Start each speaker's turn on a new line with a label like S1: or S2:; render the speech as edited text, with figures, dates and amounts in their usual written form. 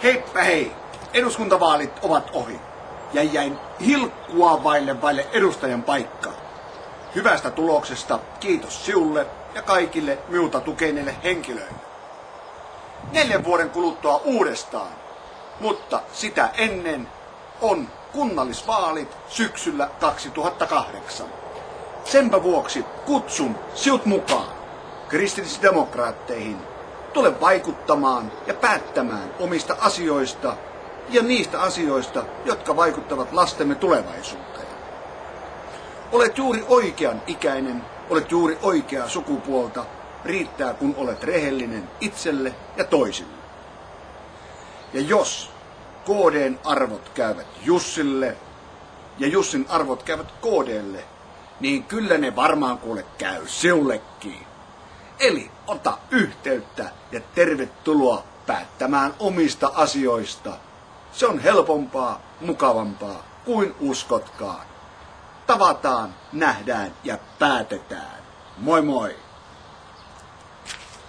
S1: Heippa hei! Eduskuntavaalit ovat ohi. Ja jäin hilkkua vaille edustajan paikkaa. Hyvästä tuloksesta kiitos sinulle ja kaikille minulta tukeneille henkilöille. 4 vuoden kuluttua uudestaan, mutta sitä ennen on kunnallisvaalit syksyllä 2008. Senpä vuoksi kutsun sinut mukaan kristillisdemokraatteihin. Tule vaikuttamaan ja päättämään omista asioista ja niistä asioista, jotka vaikuttavat lastemme tulevaisuuteen. Olet juuri oikean ikäinen, olet juuri oikeaa sukupuolta, riittää kun olet rehellinen itselle ja toisille. Ja jos KD:n arvot käyvät Jussille ja Jussin arvot käyvät KD:lle, niin kyllä ne varmaan kuule käy sinullekin. Eli ota yhteyttä ja tervetuloa päättämään omista asioista. Se on helpompaa, mukavampaa kuin uskotkaan. Tavataan, nähdään ja päätetään. Moi moi!